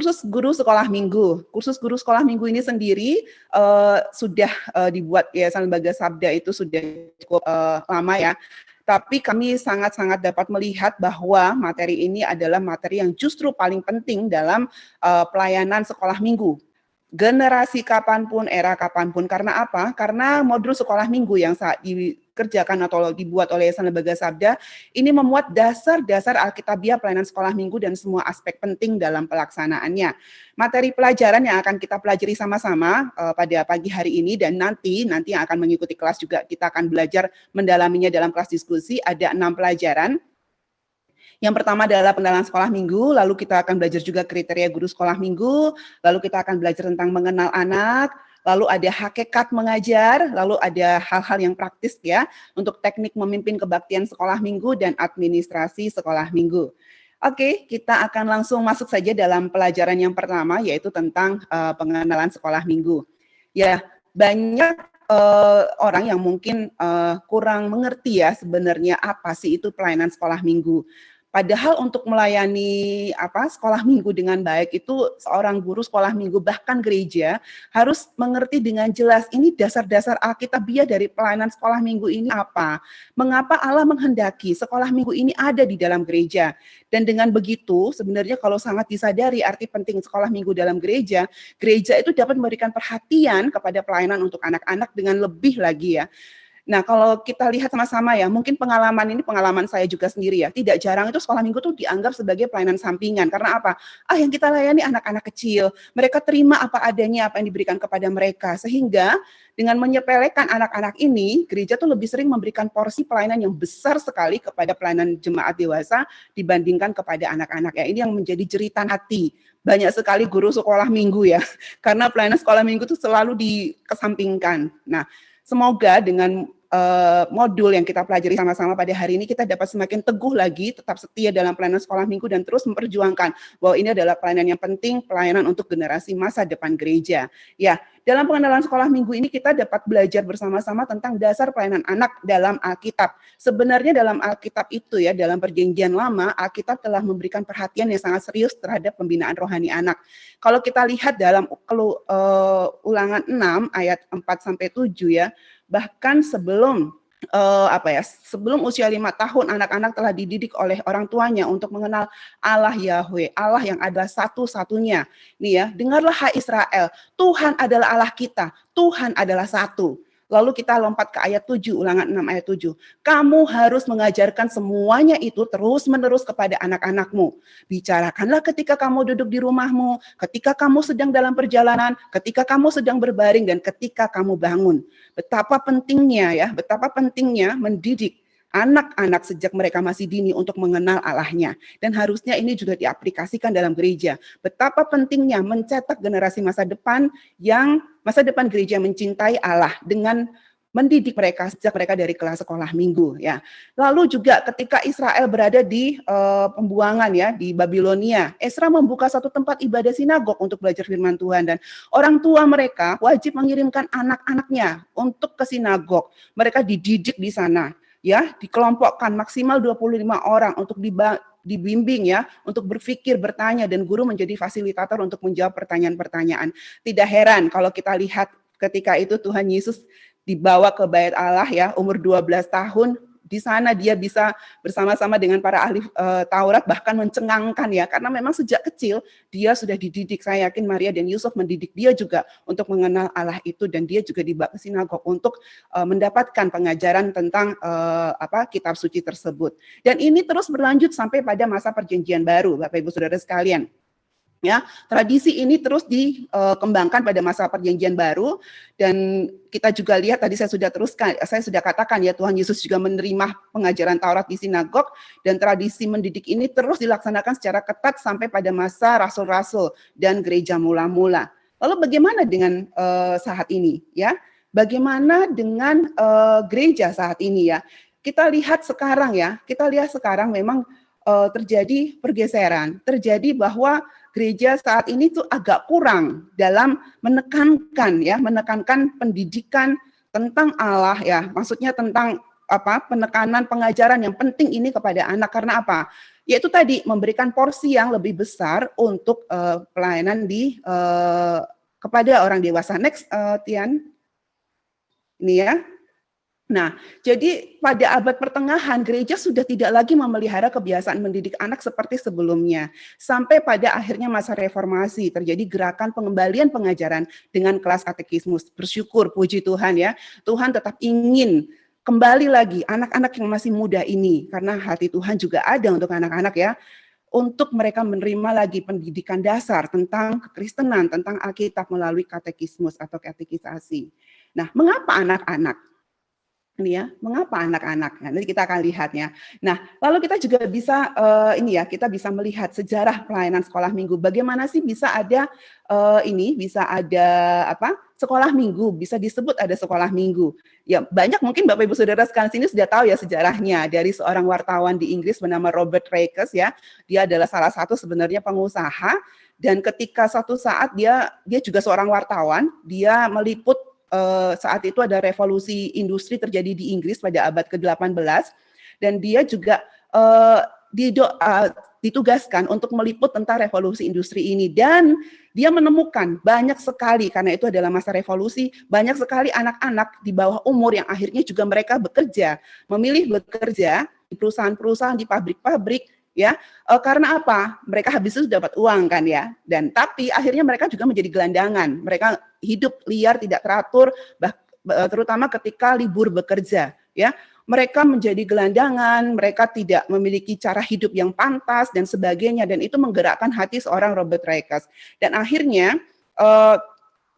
kursus guru sekolah minggu. Kursus guru sekolah minggu ini sendiri sudah dibuat Yayasan Lembaga Sabda itu sudah cukup lama ya. Tapi kami sangat-sangat dapat melihat bahwa materi ini adalah materi yang justru paling penting dalam pelayanan sekolah minggu. Generasi kapanpun, era kapanpun. Karena apa? Karena modul sekolah minggu yang saat dikerjakan atau dibuat oleh Yayasan Lembaga Sabda ini memuat dasar-dasar Alkitabiah pelayanan sekolah minggu dan semua aspek penting dalam pelaksanaannya. Materi pelajaran yang akan kita pelajari sama-sama pada pagi hari ini dan nanti yang akan mengikuti kelas juga kita akan belajar mendalaminya dalam kelas diskusi. Ada 6 pelajaran. Yang pertama adalah pengenalan sekolah minggu, lalu kita akan belajar juga kriteria guru sekolah minggu, lalu kita akan belajar tentang mengenal anak, lalu ada hakikat mengajar, lalu ada hal-hal yang praktis ya, untuk teknik memimpin kebaktian sekolah minggu dan administrasi sekolah minggu. Oke, kita akan langsung masuk saja dalam pelajaran yang pertama, yaitu tentang pengenalan sekolah minggu. Ya, banyak orang yang mungkin kurang mengerti ya sebenarnya apa sih itu pelayanan sekolah minggu. Padahal untuk melayani sekolah minggu dengan baik itu seorang guru sekolah minggu bahkan gereja harus mengerti dengan jelas ini dasar-dasar Alkitabiah dari pelayanan sekolah minggu ini apa. Mengapa Allah menghendaki sekolah minggu ini ada di dalam gereja. Dan dengan begitu sebenarnya kalau sangat disadari arti penting sekolah minggu dalam gereja, gereja itu dapat memberikan perhatian kepada pelayanan untuk anak-anak dengan lebih lagi ya. Nah, kalau kita lihat sama-sama ya, mungkin pengalaman saya juga sendiri ya, tidak jarang itu sekolah minggu tuh dianggap sebagai pelayanan sampingan. Karena apa? Yang kita layani anak-anak kecil, mereka terima apa adanya, apa yang diberikan kepada mereka. Sehingga dengan menyepelekan anak-anak ini, gereja tuh lebih sering memberikan porsi pelayanan yang besar sekali kepada pelayanan jemaat dewasa dibandingkan kepada anak-anak ya. Ini yang menjadi jeritan hati. Banyak sekali guru sekolah minggu ya, karena pelayanan sekolah minggu itu selalu dikesampingkan. Nah, semoga dengan modul yang kita pelajari sama-sama pada hari ini kita dapat semakin teguh lagi, tetap setia dalam pelayanan sekolah minggu dan terus memperjuangkan bahwa ini adalah pelayanan yang penting, pelayanan untuk generasi masa depan gereja. Ya, dalam pengenalan sekolah minggu ini kita dapat belajar bersama-sama tentang dasar pelayanan anak dalam Alkitab. Sebenarnya dalam Alkitab itu ya, dalam Perjanjian Lama, Alkitab telah memberikan perhatian yang sangat serius terhadap pembinaan rohani anak. Kalau kita lihat dalam Ulangan 6 ayat 4-7 ya, bahkan sebelum sebelum usia 5 tahun anak-anak telah dididik oleh orang tuanya untuk mengenal Allah Yahweh, Allah yang adalah satu-satunya. Nih ya, dengarlah hai Israel, Tuhan adalah Allah kita, Tuhan adalah satu. Lalu kita lompat ke ayat 7, Ulangan 6 ayat 7. Kamu harus mengajarkan semuanya itu terus-menerus kepada anak-anakmu. Bicarakanlah ketika kamu duduk di rumahmu, ketika kamu sedang dalam perjalanan, ketika kamu sedang berbaring, dan ketika kamu bangun. Betapa pentingnya mendidik anak-anak sejak mereka masih dini untuk mengenal Allahnya. Dan harusnya ini juga diaplikasikan dalam gereja. Betapa pentingnya mencetak generasi masa depan gereja mencintai Allah dengan mendidik mereka sejak mereka dari kelas sekolah minggu ya. Lalu juga ketika Israel berada di pembuangan ya di Babilonia, Ezra membuka satu tempat ibadah sinagog untuk belajar firman Tuhan dan orang tua mereka wajib mengirimkan anak-anaknya untuk ke sinagog. Mereka dididik di sana ya, dikelompokkan maksimal 25 orang untuk dibimbing ya, untuk berpikir, bertanya, dan guru menjadi fasilitator untuk menjawab pertanyaan-pertanyaan. Tidak heran kalau kita lihat ketika itu Tuhan Yesus dibawa ke Bait Allah ya, umur 12 tahun, di sana dia bisa bersama-sama dengan para ahli Taurat bahkan mencengangkan ya, karena memang sejak kecil dia sudah dididik. Saya yakin Maria dan Yusuf mendidik dia juga untuk mengenal Allah itu, dan dia juga dibawa ke sinagog untuk mendapatkan pengajaran tentang kitab suci tersebut. Dan ini terus berlanjut sampai pada masa Perjanjian Baru, Bapak Ibu Saudara sekalian. Ya, tradisi ini terus dikembangkan pada masa Perjanjian Baru, dan kita juga lihat tadi saya sudah katakan ya, Tuhan Yesus juga menerima pengajaran Taurat di sinagog, dan tradisi mendidik ini terus dilaksanakan secara ketat sampai pada masa rasul-rasul dan gereja mula-mula. Lalu bagaimana dengan saat ini ya? Bagaimana dengan gereja saat ini ya? Kita lihat sekarang memang terjadi pergeseran, terjadi bahwa gereja saat ini tuh agak kurang dalam menekankan pendidikan tentang Allah ya, maksudnya tentang penekanan pengajaran yang penting ini kepada anak. Karena apa? Yaitu tadi memberikan porsi yang lebih besar untuk pelayanan kepada orang dewasa. Next, Tian. Ini ya. Nah, jadi pada abad pertengahan gereja sudah tidak lagi memelihara kebiasaan mendidik anak seperti sebelumnya. Sampai pada akhirnya masa reformasi terjadi gerakan pengembalian pengajaran dengan kelas katekismus. Bersyukur, puji Tuhan ya. Tuhan tetap ingin kembali lagi anak-anak yang masih muda ini, karena hati Tuhan juga ada untuk anak-anak ya, untuk mereka menerima lagi pendidikan dasar tentang kekristenan, tentang Alkitab melalui katekismus atau katekisasi. Nah, mengapa anak-anak? Ini ya, mengapa anak-anak? Nah, nanti kita akan lihatnya. Nah, lalu kita juga bisa kita bisa melihat sejarah pelayanan sekolah minggu. Bagaimana sih bisa ada sekolah minggu, bisa disebut ada sekolah minggu. Ya, banyak mungkin Bapak Ibu Saudara sekalian sini sudah tahu ya sejarahnya dari seorang wartawan di Inggris bernama Robert Rakes ya. Dia adalah salah satu sebenarnya pengusaha, dan ketika suatu saat dia juga seorang wartawan, dia meliput saat itu ada revolusi industri terjadi di Inggris pada abad ke-18, dan dia juga ditugaskan untuk meliput tentang revolusi industri ini, dan dia menemukan banyak sekali, karena itu adalah masa revolusi, banyak sekali anak-anak di bawah umur yang akhirnya juga mereka memilih bekerja di perusahaan-perusahaan, di pabrik-pabrik, ya, karena apa? Mereka habis itu dapat uang kan ya, dan tapi akhirnya mereka juga menjadi gelandangan. Mereka hidup liar, tidak teratur, terutama ketika libur bekerja, ya. Mereka menjadi gelandangan, mereka tidak memiliki cara hidup yang pantas dan sebagainya, dan itu menggerakkan hati seorang Robert Rakes. Dan akhirnya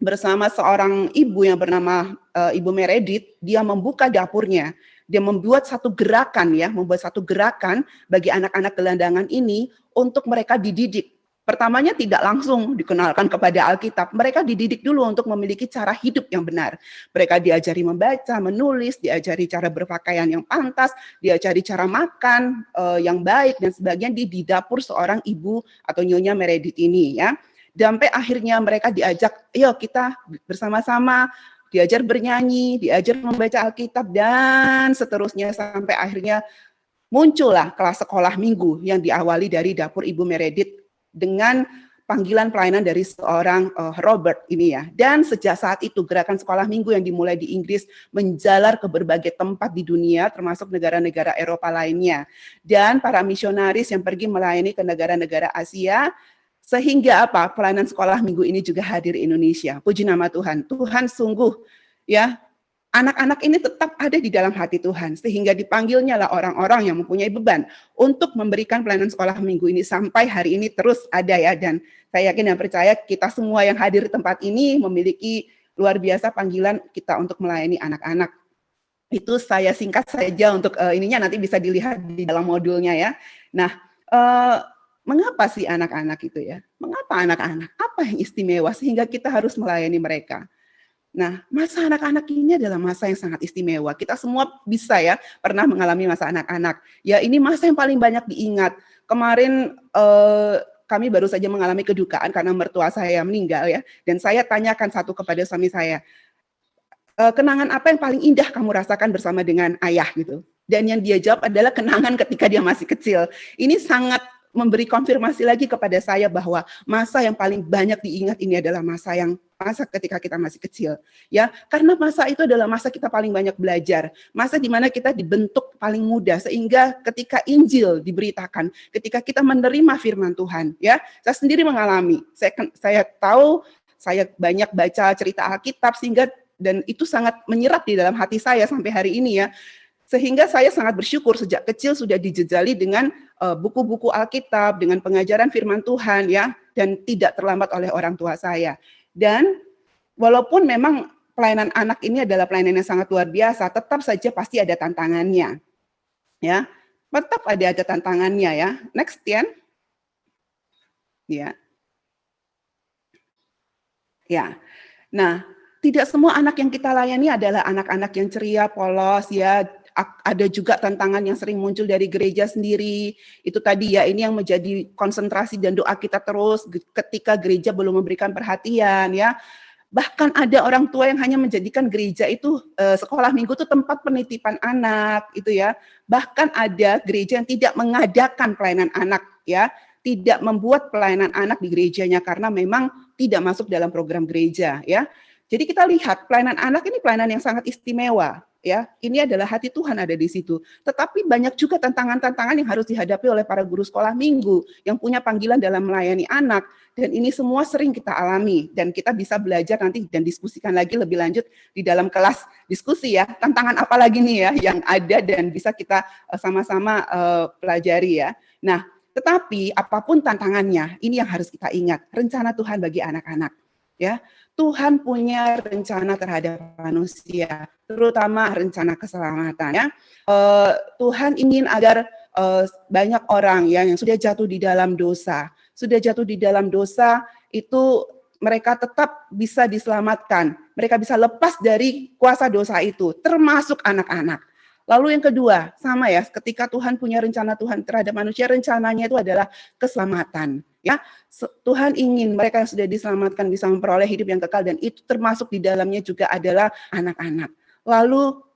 bersama seorang ibu yang bernama Ibu Meredith, dia membuka dapurnya. Dia membuat satu gerakan bagi anak-anak gelandangan ini untuk mereka dididik. Pertamanya tidak langsung dikenalkan kepada Alkitab, mereka dididik dulu untuk memiliki cara hidup yang benar. Mereka diajari membaca, menulis, diajari cara berpakaian yang pantas, diajari cara makan yang baik dan sebagainya di dapur seorang ibu atau Nyonya Meredith ini ya. Sampai akhirnya mereka diajak, ayo kita bersama-sama diajar bernyanyi, diajar membaca Alkitab, dan seterusnya sampai akhirnya muncullah kelas sekolah minggu yang diawali dari dapur Ibu Meredith dengan panggilan pelayanan dari seorang Robert ini ya. Dan sejak saat itu gerakan sekolah minggu yang dimulai di Inggris menjalar ke berbagai tempat di dunia, termasuk negara-negara Eropa lainnya. Dan para misionaris yang pergi melayani ke negara-negara Asia, sehingga pelayanan sekolah minggu ini juga hadir di Indonesia. Puji nama Tuhan. Tuhan sungguh ya, anak-anak ini tetap ada di dalam hati Tuhan, sehingga dipanggilnya lah orang-orang yang mempunyai beban untuk memberikan pelayanan sekolah minggu ini sampai hari ini terus ada ya. Dan saya yakin dan percaya kita semua yang hadir di tempat ini memiliki luar biasa panggilan kita untuk melayani anak-anak. Itu saya singkat saja untuk nanti bisa dilihat di dalam modulnya ya. Nah, mengapa sih anak-anak itu ya? Mengapa anak-anak? Apa yang istimewa sehingga kita harus melayani mereka? Nah, masa anak-anak ini adalah masa yang sangat istimewa. Kita semua bisa ya pernah mengalami masa anak-anak. Ya, ini masa yang paling banyak diingat. Kemarin kami baru saja mengalami kedukaan karena mertua saya meninggal ya. Dan saya tanyakan satu kepada suami saya, kenangan apa yang paling indah kamu rasakan bersama dengan ayah gitu? Dan yang dia jawab adalah kenangan ketika dia masih kecil. Ini sangat memberi konfirmasi lagi kepada saya bahwa masa yang paling banyak diingat ini adalah masa ketika kita masih kecil, ya, karena masa itu adalah masa kita paling banyak belajar, masa di mana kita dibentuk paling muda, sehingga ketika Injil diberitakan, ketika kita menerima firman Tuhan, ya, saya sendiri mengalami, saya tahu, saya banyak baca cerita Alkitab sehingga dan itu sangat menyerap di dalam hati saya sampai hari ini ya. Sehingga saya sangat bersyukur sejak kecil sudah dijejali dengan buku-buku Alkitab, dengan pengajaran firman Tuhan ya, dan tidak terlambat oleh orang tua saya. Dan walaupun memang pelayanan anak ini adalah pelayanan yang sangat luar biasa, tetap saja pasti ada tantangannya. Ya, tetap ada tantangannya ya. Next, Tian. Ya. Ya. Nah, tidak semua anak yang kita layani adalah anak-anak yang ceria, polos ya. Ada juga tantangan yang sering muncul dari gereja sendiri. Itu tadi ya, ini yang menjadi konsentrasi dan doa kita terus ketika gereja belum memberikan perhatian ya. Bahkan ada orang tua yang hanya menjadikan gereja itu sekolah minggu itu tempat penitipan anak, itu ya. Bahkan ada gereja yang tidak mengadakan pelayanan anak, ya, tidak membuat pelayanan anak di gerejanya karena memang tidak masuk dalam program gereja, ya. Jadi kita lihat pelayanan anak ini pelayanan yang sangat istimewa, ya. Ini adalah hati Tuhan ada di situ. Tetapi banyak juga tantangan-tantangan yang harus dihadapi oleh para guru sekolah minggu yang punya panggilan dalam melayani anak. Dan ini semua sering kita alami dan kita bisa belajar nanti dan diskusikan lagi lebih lanjut di dalam kelas diskusi ya. Tantangan apa lagi nih ya yang ada dan bisa kita sama-sama pelajari ya. Nah, tetapi apapun tantangannya, ini yang harus kita ingat, rencana Tuhan bagi anak-anak ya. Tuhan punya rencana terhadap manusia, terutama rencana keselamatan ya. Tuhan ingin agar banyak orang ya yang sudah jatuh di dalam dosa, itu mereka tetap bisa diselamatkan, mereka bisa lepas dari kuasa dosa itu, termasuk anak-anak. Lalu yang kedua, sama ya, ketika Tuhan punya rencana Tuhan terhadap manusia, rencananya itu adalah keselamatan. Ya, Tuhan ingin mereka yang sudah diselamatkan bisa memperoleh hidup yang kekal dan itu termasuk di dalamnya juga adalah anak-anak. Lalu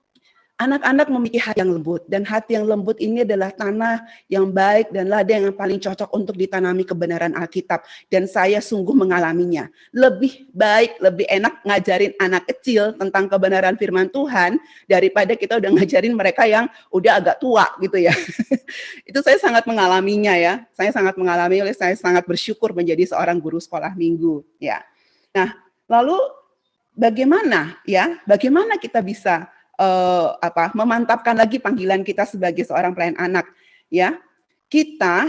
anak-anak memiliki hati yang lembut dan hati yang lembut ini adalah tanah yang baik dan ladang yang paling cocok untuk ditanami kebenaran Alkitab dan saya sungguh mengalaminya. Lebih baik, lebih enak ngajarin anak kecil tentang kebenaran firman Tuhan daripada kita udah ngajarin mereka yang udah agak tua gitu ya. Itu saya sangat mengalaminya ya. Saya sangat mengalami, oleh saya sangat bersyukur menjadi seorang guru sekolah minggu ya. Nah, lalu bagaimana kita bisa memantapkan lagi panggilan kita sebagai seorang pelayan anak ya. Kita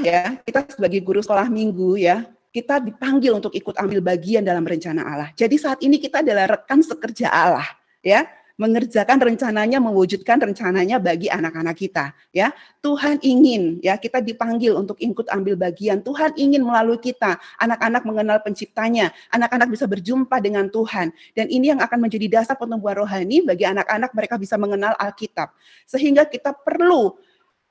sebagai guru sekolah minggu ya, kita dipanggil untuk ikut ambil bagian dalam rencana Allah. Jadi saat ini kita adalah rekan sekerja Allah ya, mengerjakan rencananya, mewujudkan rencananya bagi anak-anak kita ya. Tuhan ingin ya kita dipanggil untuk ikut ambil bagian. Tuhan ingin melalui kita anak-anak mengenal penciptanya, anak-anak bisa berjumpa dengan Tuhan dan ini yang akan menjadi dasar pertumbuhan rohani bagi anak-anak, mereka bisa mengenal Alkitab. Sehingga kita perlu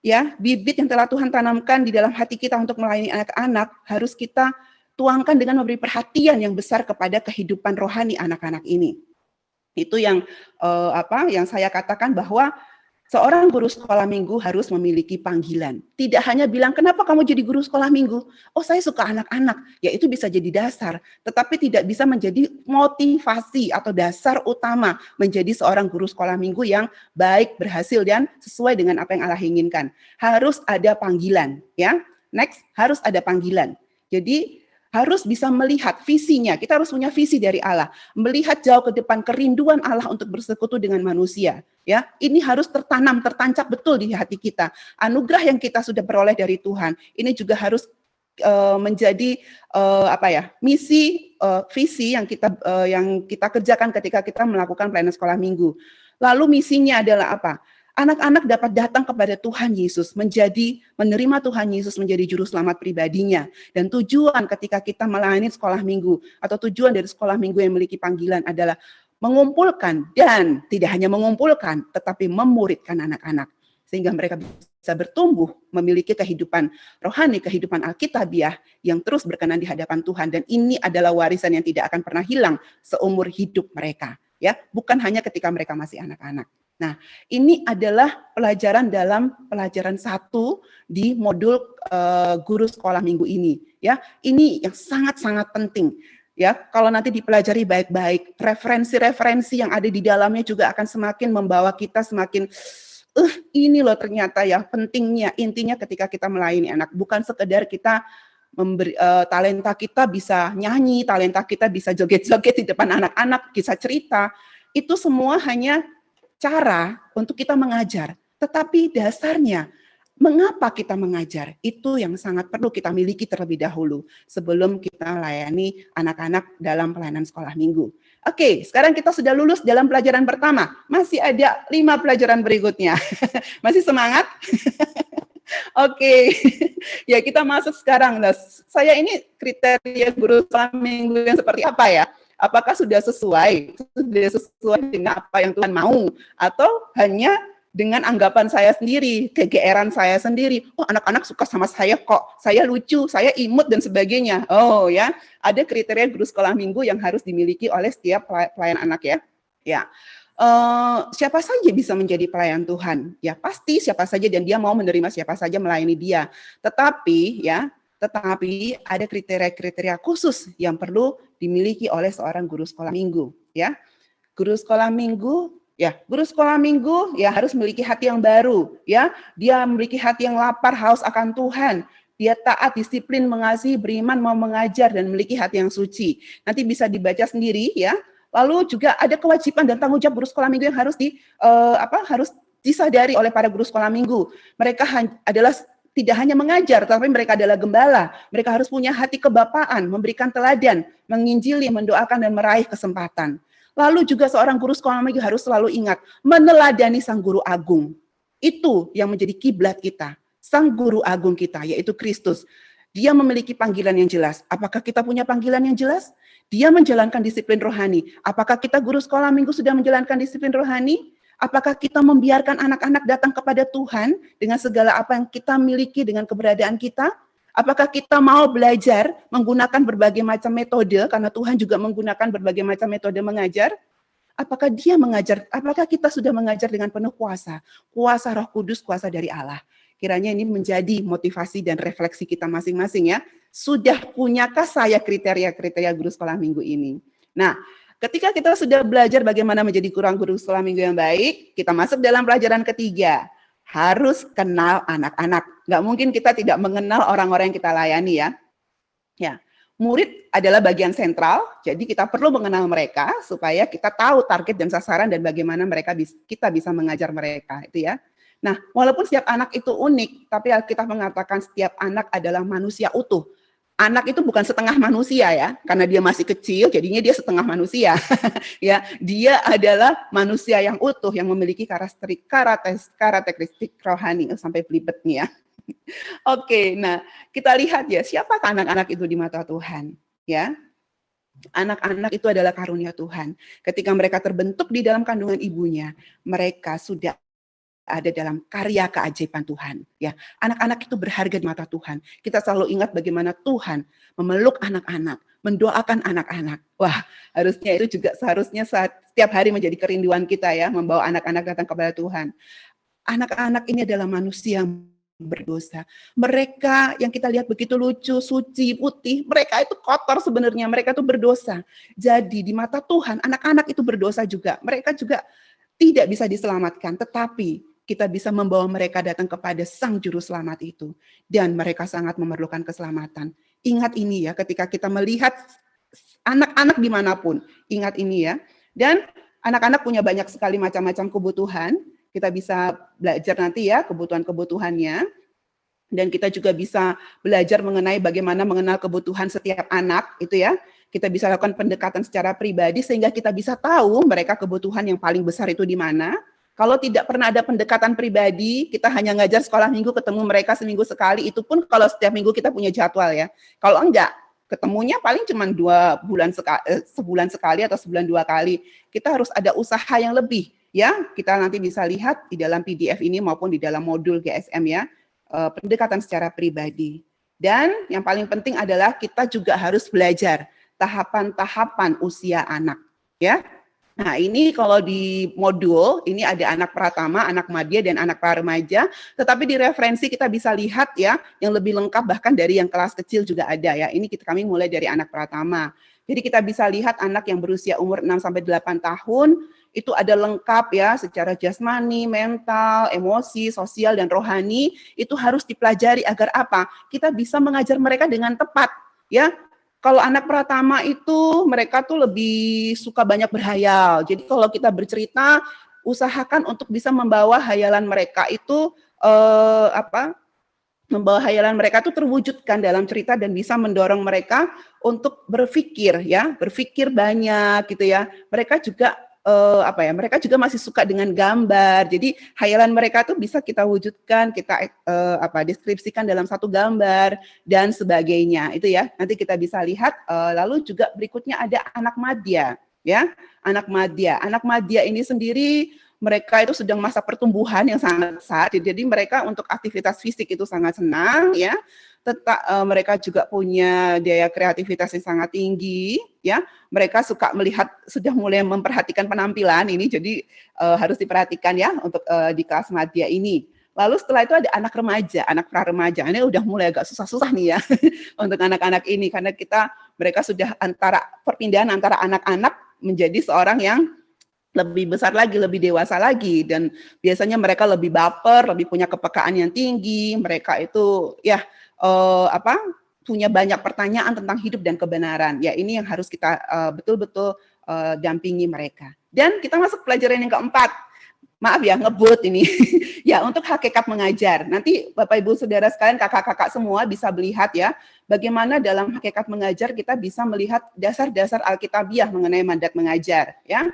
ya bibit yang telah Tuhan tanamkan di dalam hati kita untuk melayani anak-anak harus kita tuangkan dengan memberi perhatian yang besar kepada kehidupan rohani anak-anak ini. Itu yang yang saya katakan bahwa seorang guru sekolah minggu harus memiliki panggilan. Tidak hanya bilang, kenapa kamu jadi guru sekolah minggu? Oh, saya suka anak-anak. Ya, itu bisa jadi dasar. Tetapi tidak bisa menjadi motivasi atau dasar utama menjadi seorang guru sekolah minggu yang baik, berhasil, dan sesuai dengan apa yang Allah inginkan. Harus ada panggilan. Ya, next, harus ada panggilan. Jadi, harus bisa melihat visinya. Kita harus punya visi dari Allah, melihat jauh ke depan kerinduan Allah untuk bersekutu dengan manusia. Ya, ini harus tertancap betul di hati kita. Anugerah yang kita sudah peroleh dari Tuhan, ini juga harus menjadi visi yang kita kerjakan ketika kita melakukan pelayanan sekolah minggu. Lalu misinya adalah apa? Anak-anak dapat datang kepada Tuhan Yesus, menerima Tuhan Yesus menjadi juru selamat pribadinya. Dan tujuan ketika kita melayani sekolah minggu, atau tujuan dari sekolah minggu yang memiliki panggilan adalah mengumpulkan, dan tidak hanya mengumpulkan, tetapi memuridkan anak-anak. Sehingga mereka bisa bertumbuh, memiliki kehidupan rohani, kehidupan Alkitabiah, yang terus berkenan di hadapan Tuhan. Dan ini adalah warisan yang tidak akan pernah hilang seumur hidup mereka. Ya, bukan hanya ketika mereka masih anak-anak. Nah, ini adalah pelajaran dalam pelajaran 1 di modul guru sekolah minggu ini. Ya, ini yang sangat-sangat penting. Ya, kalau nanti dipelajari baik-baik, referensi-referensi yang ada di dalamnya juga akan semakin membawa kita semakin, ini loh ternyata ya pentingnya, intinya ketika kita melayani anak, bukan sekedar kita memberi talenta kita bisa nyanyi, talenta kita bisa joget-joget di depan anak-anak, kisah cerita, itu semua hanya cara untuk kita mengajar, tetapi dasarnya mengapa kita mengajar itu yang sangat perlu kita miliki terlebih dahulu sebelum kita melayani anak-anak dalam pelayanan sekolah minggu. Oke, sekarang kita sudah lulus dalam pelajaran pertama, masih ada 5 pelajaran berikutnya. Masih semangat? Oke, ya kita masuk sekarang. Nah, saya ini kriteria guru sekolah minggu yang seperti apa ya? Apakah sudah sesuai dengan apa yang Tuhan mau, atau hanya dengan anggapan saya sendiri, kegeeran saya sendiri. Oh, anak-anak suka sama saya kok, saya lucu, saya imut dan sebagainya. Oh ya, ada kriteria guru sekolah minggu yang harus dimiliki oleh setiap pelayan anak ya. Ya, siapa saja bisa menjadi pelayan Tuhan? Ya pasti siapa saja dan dia mau menerima siapa saja melayani dia. Tetapi ada kriteria-kriteria khusus yang perlu dimiliki oleh seorang guru sekolah minggu. Ya, guru sekolah minggu harus memiliki hati yang baru, ya. Dia memiliki hati yang lapar, haus akan Tuhan. Dia taat, disiplin, mengasihi, beriman, mau mengajar dan memiliki hati yang suci. Nanti bisa dibaca sendiri, ya. Lalu juga ada kewajiban dan tanggung jawab guru sekolah minggu yang harus harus disadari oleh para guru sekolah minggu. Mereka adalah tidak hanya mengajar, tapi mereka adalah gembala. Mereka harus punya hati kebapaan, memberikan teladan, menginjili, mendoakan dan meraih kesempatan. Lalu juga seorang guru sekolah minggu harus selalu ingat, meneladani sang guru agung. Itu yang menjadi kiblat kita, sang guru agung kita, yaitu Kristus. Dia memiliki panggilan yang jelas. Apakah kita punya panggilan yang jelas? Dia menjalankan disiplin rohani. Apakah kita guru sekolah minggu sudah menjalankan disiplin rohani? Apakah kita membiarkan anak-anak datang kepada Tuhan dengan segala apa yang kita miliki dengan keberadaan kita? Apakah kita mau belajar menggunakan berbagai macam metode, karena Tuhan juga menggunakan berbagai macam metode mengajar? Apakah kita sudah mengajar dengan penuh kuasa Roh Kudus, kuasa dari Allah? Kiranya ini menjadi motivasi dan refleksi kita masing-masing ya. Sudah punyakah saya kriteria-kriteria guru sekolah minggu ini? Nah, ketika kita sudah belajar bagaimana menjadi guru sekolah minggu yang baik, kita masuk dalam pelajaran ketiga. Harus kenal anak-anak. Nggak mungkin kita tidak mengenal orang-orang yang kita layani ya. Ya, murid adalah bagian sentral, jadi kita perlu mengenal mereka supaya kita tahu target dan sasaran dan bagaimana kita bisa mengajar mereka, itu ya. Nah, walaupun setiap anak itu unik, tapi Alkitab mengatakan setiap anak adalah manusia utuh. Anak itu bukan setengah manusia ya, karena dia masih kecil, jadinya dia setengah manusia. Ya, dia adalah manusia yang utuh yang memiliki karakteristik rohani sampai belibet nih ya. Oke, nah kita lihat ya, siapakah anak-anak itu di mata Tuhan? Ya, anak-anak itu adalah karunia Tuhan. Ketika mereka terbentuk di dalam kandungan ibunya, mereka sudah ada dalam karya keajaiban Tuhan. Ya, anak-anak itu berharga di mata Tuhan. Kita selalu ingat bagaimana Tuhan memeluk anak-anak, mendoakan anak-anak. Wah, harusnya itu juga seharusnya setiap hari menjadi kerinduan kita ya, membawa anak-anak datang kepada Tuhan. Anak-anak ini adalah manusia yang berdosa. Mereka yang kita lihat begitu lucu, suci, putih, mereka itu kotor sebenarnya, mereka itu berdosa. Jadi di mata Tuhan, anak-anak itu berdosa juga. Mereka juga tidak bisa diselamatkan, tetapi kita bisa membawa mereka datang kepada Sang Juru Selamat itu. Dan mereka sangat memerlukan keselamatan. Ingat ini ya, ketika kita melihat anak-anak dimanapun, ingat ini ya. Dan anak-anak punya banyak sekali macam-macam kebutuhan. Kita bisa belajar nanti ya, kebutuhan-kebutuhannya. Dan kita juga bisa belajar mengenai bagaimana mengenal kebutuhan setiap anak, itu ya. Kita bisa lakukan pendekatan secara pribadi, sehingga kita bisa tahu mereka kebutuhan yang paling besar itu di mana. Kalau tidak pernah ada pendekatan pribadi, kita hanya ngajar sekolah minggu, ketemu mereka seminggu sekali, itu pun kalau setiap minggu kita punya jadwal ya. Kalau enggak, ketemunya paling cuma sebulan sekali atau sebulan 2 kali. Kita harus ada usaha yang lebih ya. Kita nanti bisa lihat di dalam PDF ini maupun di dalam modul GSM ya, pendekatan secara pribadi. Dan yang paling penting adalah kita juga harus belajar tahapan-tahapan usia anak ya. Nah, ini kalau di modul, ini ada anak pratama, anak madya, dan anak remaja. Tetapi di referensi kita bisa lihat ya, yang lebih lengkap bahkan dari yang kelas kecil juga ada ya. Ini kami mulai dari anak pratama. Jadi kita bisa lihat anak yang berusia umur 6-8 tahun, itu ada lengkap ya, secara jasmani, mental, emosi, sosial, dan rohani, itu harus dipelajari agar apa? Kita bisa mengajar mereka dengan tepat ya. Kalau anak pratama itu mereka tuh lebih suka banyak berhayal. Jadi kalau kita bercerita, usahakan untuk bisa membawa hayalan mereka itu membawa hayalan mereka itu terwujudkan dalam cerita dan bisa mendorong mereka untuk berpikir ya, berpikir banyak gitu ya. Mereka juga mereka juga masih suka dengan gambar. Jadi hayalan mereka tuh bisa kita wujudkan, kita deskripsikan dalam satu gambar dan sebagainya. Itu ya. Nanti kita bisa lihat. Lalu juga berikutnya ada anak madya, ya. Anak madya. Anak madya ini sendiri mereka itu sedang masa pertumbuhan yang sangat pesat, jadi mereka untuk aktivitas fisik itu sangat senang, ya. Mereka juga punya daya kreativitas yang sangat tinggi, ya. Mereka suka melihat, sudah mulai memperhatikan penampilan ini, jadi harus diperhatikan ya untuk di kelas madya ini. Lalu setelah itu ada anak remaja, anak pra-remaja. Ini udah mulai agak susah-susah nih ya untuk anak-anak ini, karena mereka sudah perpindahan antara anak-anak menjadi seorang yang lebih besar lagi, lebih dewasa lagi, dan biasanya mereka lebih baper, lebih punya kepekaan yang tinggi. Mereka itu ya punya banyak pertanyaan tentang hidup dan kebenaran. Ya, ini yang harus kita betul-betul dampingi mereka. Dan kita masuk pelajaran yang keempat. Maaf ya, ngebut ini. Ya, untuk hakikat mengajar. Nanti Bapak Ibu Saudara sekalian, kakak-kakak semua bisa melihat ya, bagaimana dalam hakikat mengajar kita bisa melihat dasar-dasar Alkitabiah mengenai mandat mengajar, ya.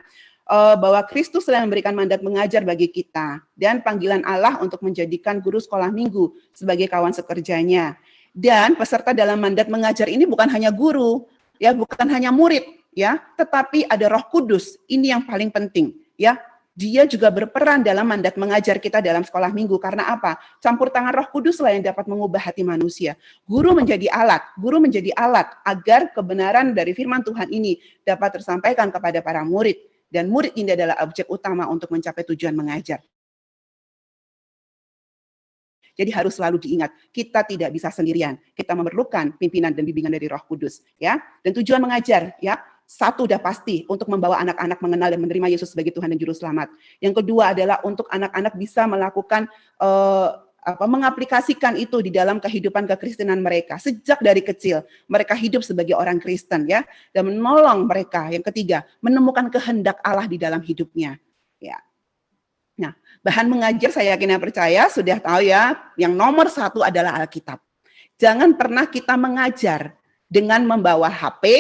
Bahwa Kristus telah memberikan mandat mengajar bagi kita dan panggilan Allah untuk menjadikan guru sekolah minggu sebagai kawan sekerjanya. Dan peserta dalam mandat mengajar ini bukan hanya guru, ya, bukan hanya murid, ya, tetapi ada Roh Kudus. Ini yang paling penting, ya. Dia juga berperan dalam mandat mengajar kita dalam sekolah minggu. Karena apa? Campur tangan Roh Kudus lah yang dapat mengubah hati manusia. Guru menjadi alat agar kebenaran dari firman Tuhan ini dapat tersampaikan kepada para murid. Dan murid ini adalah objek utama untuk mencapai tujuan mengajar. Jadi harus selalu diingat, kita tidak bisa sendirian. Kita memerlukan pimpinan dan bimbingan dari Roh Kudus, ya. Dan tujuan mengajar, ya, satu udah pasti untuk membawa anak-anak mengenal dan menerima Yesus sebagai Tuhan dan Juru Selamat. Yang kedua adalah untuk anak-anak bisa melakukan mengaplikasikan itu di dalam kehidupan kekristenan mereka sejak dari kecil. Mereka hidup sebagai orang Kristen, ya, dan menolong mereka. Yang ketiga, menemukan kehendak Allah di dalam hidupnya, ya. Nah, bahan mengajar saya yakin dan percaya sudah tahu ya, yang nomor satu adalah Alkitab. Jangan pernah kita mengajar dengan membawa HP,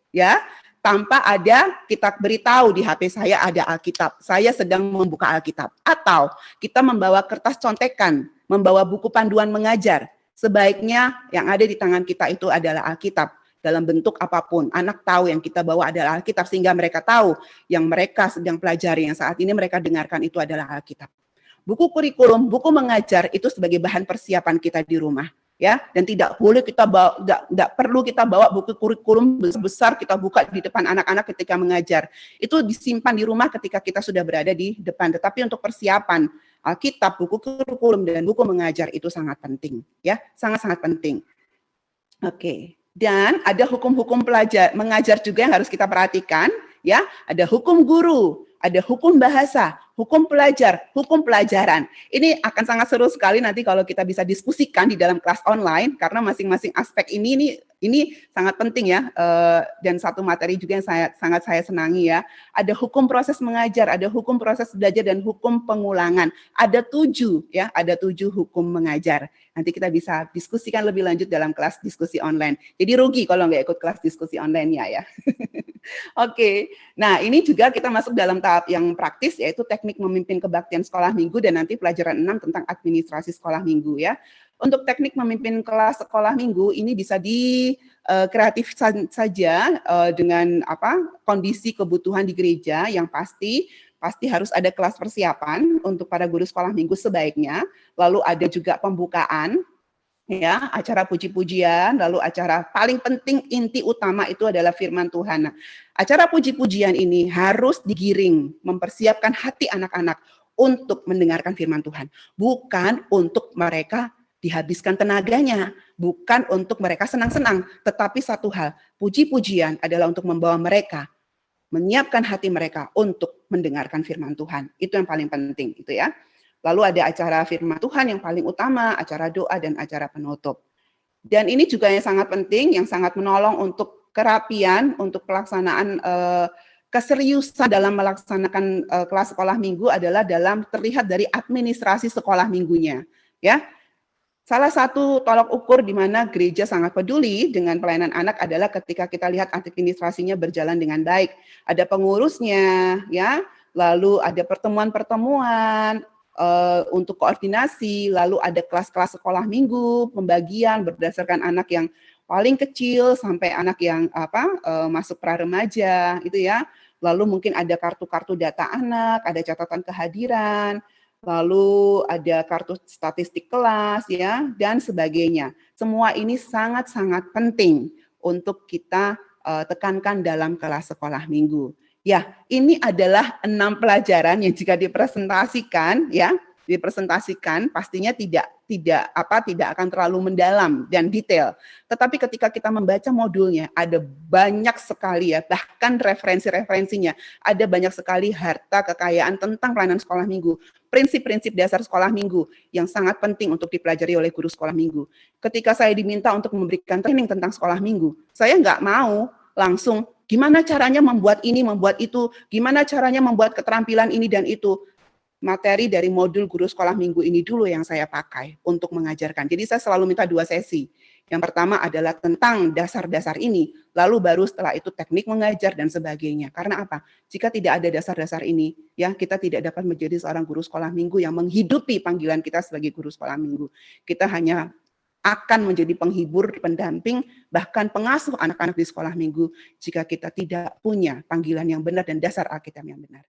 ya, tanpa ada kita beritahu di HP saya ada Alkitab, saya sedang membuka Alkitab. Atau kita membawa kertas contekan, membawa buku panduan mengajar. Sebaiknya yang ada di tangan kita itu adalah Alkitab. Dalam bentuk apapun, anak tahu yang kita bawa adalah Alkitab, sehingga mereka tahu yang mereka sedang pelajari, yang saat ini mereka dengarkan itu adalah Alkitab. Buku kurikulum, buku mengajar itu sebagai bahan persiapan kita di rumah, ya. Dan tidak boleh kita bawa, tidak perlu kita bawa buku kurikulum besar kita buka di depan anak-anak ketika mengajar. Itu disimpan di rumah ketika kita sudah berada di depan. Tetapi untuk persiapan Alkitab, buku kurikulum dan buku mengajar itu sangat penting, ya, sangat-sangat penting. Oke. Dan ada hukum-hukum mengajar juga yang harus kita perhatikan, ya. Ada hukum guru, ada hukum bahasa, hukum pelajar, hukum pelajaran. Ini akan sangat seru sekali nanti kalau kita bisa diskusikan di dalam kelas online, karena masing-masing aspek ini sangat penting ya, dan satu materi juga yang sangat saya senangi ya. Ada hukum proses mengajar, ada hukum proses belajar, dan hukum pengulangan. Ada 7 ya, ada 7 hukum mengajar. Nanti kita bisa diskusikan lebih lanjut dalam kelas diskusi online. Jadi rugi kalau nggak ikut kelas diskusi online-nya ya. Oke, nah ini juga kita masuk dalam tahap yang praktis, yaitu teknik memimpin kebaktian sekolah minggu, dan nanti pelajaran 6 tentang administrasi sekolah minggu ya. Untuk teknik memimpin kelas sekolah minggu ini bisa kreatif saja dengan kondisi kebutuhan di gereja yang pasti harus ada kelas persiapan untuk para guru sekolah minggu sebaiknya, lalu ada juga pembukaan, ya, acara puji-pujian, lalu acara paling penting inti utama itu adalah firman Tuhan. Nah, acara puji-pujian ini harus digiring, mempersiapkan hati anak-anak untuk mendengarkan firman Tuhan, bukan untuk mereka dihabiskan tenaganya, bukan untuk mereka senang-senang, tetapi satu hal, puji-pujian adalah untuk membawa mereka, menyiapkan hati mereka untuk mendengarkan firman Tuhan. Itu yang paling penting, itu ya. Lalu ada acara firman Tuhan yang paling utama, acara doa dan acara penutup. Dan ini juga yang sangat penting, yang sangat menolong untuk kerapian, untuk pelaksanaan keseriusan dalam melaksanakan kelas sekolah minggu adalah terlihat dari administrasi sekolah minggunya, ya. Salah satu tolak ukur di mana gereja sangat peduli dengan pelayanan anak adalah ketika kita lihat administrasinya berjalan dengan baik. Ada pengurusnya, ya, lalu ada pertemuan-pertemuan untuk koordinasi, lalu ada kelas-kelas sekolah minggu, pembagian berdasarkan anak yang paling kecil sampai anak yang masuk pra remaja, itu ya. lalu mungkin ada kartu-kartu data anak, ada catatan kehadiran, lalu ada kartu statistik kelas ya dan sebagainya. Semua ini sangat-sangat penting untuk kita tekankan dalam kelas sekolah minggu. Ya, ini adalah 6 pelajaran yang jika dipresentasikan ya, pastinya tidak akan terlalu mendalam dan detail. Tetapi ketika kita membaca modulnya ada banyak sekali ya, bahkan referensi-referensinya, ada banyak sekali harta kekayaan tentang pelayanan sekolah minggu, prinsip-prinsip dasar sekolah minggu yang sangat penting untuk dipelajari oleh guru sekolah minggu. Ketika saya diminta untuk memberikan training tentang sekolah minggu, saya nggak mau langsung gimana caranya membuat ini, membuat itu, gimana caranya membuat keterampilan ini dan itu. Materi dari modul guru sekolah minggu ini dulu yang saya pakai untuk mengajarkan. Jadi saya selalu minta 2 sesi. Yang pertama adalah tentang dasar-dasar ini, lalu baru setelah itu teknik mengajar dan sebagainya. Karena apa? Jika tidak ada dasar-dasar ini, ya kita tidak dapat menjadi seorang guru sekolah minggu yang menghidupi panggilan kita sebagai guru sekolah minggu. Kita hanya akan menjadi penghibur, pendamping, bahkan pengasuh anak-anak di sekolah minggu jika kita tidak punya panggilan yang benar dan dasar Alkitab yang benar.